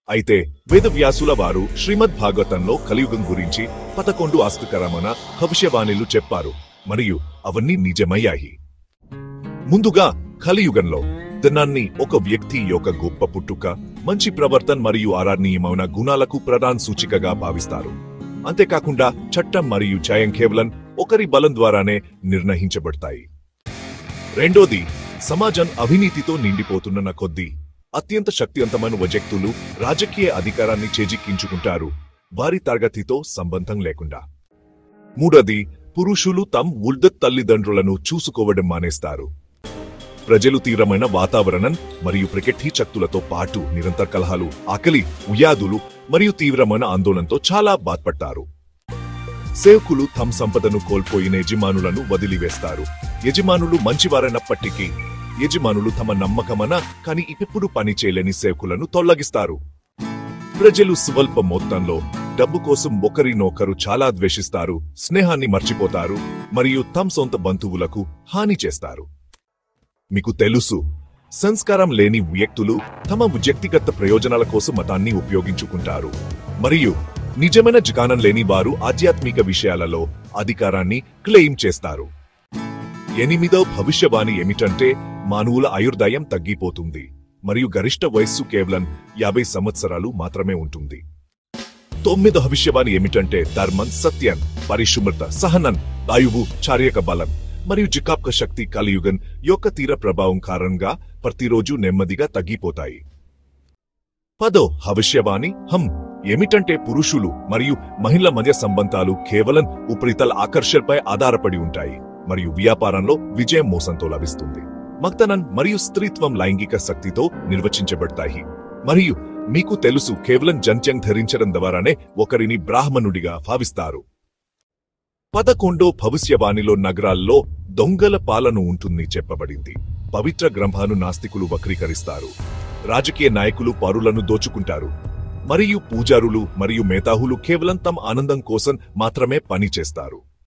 అయితే వేదవ్యాసుల వారు శ్రీమద్ భాగవతంలో కలియుగం గురించి 11 ఆసక్తికరమైన భవిష్యవాణిలు చెప్పారు మరియు అవన్నీ నిజమయ్యాయి. ముందుగా కలియుగంలో ధనాన్ని ఒక వ్యక్తి యొక్క గొప్ప పుట్టుక, మంచి ప్రవర్తన మరియు ఆరాధనీయమైన గుణాలకు ప్రధాన సూచికగా భావిస్తారు. అంతేకాకుండా చట్టం మరియు న్యాయం కేవలం ఒకరి బలం ద్వారానే నిర్ణయించబడతాయి. రెండోది, సమాజం అవినీతితో నిండిపోతున్న కొద్దీ అత్యంత శక్తివంతమైన వ్యక్తులు రాజకీయ అధికారాన్ని చేజిక్కించుకుంటారు, వారి తరగతితో సంబంధం లేకుండా. మూడోది, పురుషులు తమ వృద్ధ తల్లిదండ్రులను చూసుకోవడం మానేస్తారు. ప్రజలు తీవ్రమైన వాతావరణం మరియు ప్రకృతి శక్తులతో పాటు నిరంతర కలహాలు, ఆకలి, వ్యాధులు మరియు తీవ్రమైన ఆందోళనతో చాలా బాధపడతారు. సేవకులు తమ సంపదను కోల్పోయిన యజమానులను వదిలివేస్తారు. యజమానులు మంచివారైనప్పటికీ యజమానులు తమ నమ్మకమైన కానీ ఇప్పుడు పని చేయలేని సేవకులను తొలగిస్తారు. ప్రజలు స్వల్ప మొత్తంలో డబ్బు కోసం ఒకరినొకరు చాలా ద్వేషిస్తారు, స్నేహాన్ని మర్చిపోతారు మరియు తమ సొంత బంధువులకు హాని చేస్తారు. మీకు తెలుసు, సంస్కారం లేని వ్యక్తులు తమ వ్యక్తిగత ప్రయోజనాల కోసం మతాన్ని ఉపయోగించుకుంటారు మరియు నిజమైన జ్ఞానం లేని వారు ఆధ్యాత్మిక విషయాలలో అధికారాన్ని క్లెయిమ్ చేస్తారు. ఎనిమిదవ భవిష్యవాణి ఏమిటంటే మానవుల ఆయుర్దాయం తగ్గిపోతుంది మరియు గరిష్ట వయస్సు కేవలం 50 సంవత్సరాలు మాత్రమే ఉంటుంది. తొమ్మిదవ భవిష్యవాణి ఏమిటంటే ధర్మం, సత్యం, పరిశుభ్రత, సహనం, ఆయువు, చార్యక బలం మరియు జికాప్క శక్తి కలియుగం యొక్క తీర ప్రభావం కారణంగా ప్రతిరోజు నెమ్మదిగా తగ్గిపోతాయి. 10వ భవిష్యవాణి ఏమిటంటే పురుషులు మరియు మహిళల మధ్య సంబంధాలు కేవలం ఉపరితల ఆకర్షణపై ఆధారపడి ఉంటాయి మరియు వ్యాపారంలో విజయం మోసంతో లభిస్తుంది. మగతనం మరియు స్త్రీత్వం లైంగిక శక్తితో నిర్వచించబడతాయి మరియు మీకు తెలుసు, కేవలం జంత్యం ధరించడం ద్వారానే ఒకరిని బ్రాహ్మణుడిగా భావిస్తారు. 11వ భవిష్యవాణిలో నగరాల్లో దొంగల పాలన ఉంటుంది చెప్పబడింది. పవిత్ర గ్రంథాలను నాస్తికులు వక్రీకరిస్తారు, రాజకీయ నాయకులు పరులను దోచుకుంటారు మరియు పూజారులు మరియు మేధావులు కేవలం తమ ఆనందం కోసం మాత్రమే పని చేస్తారు.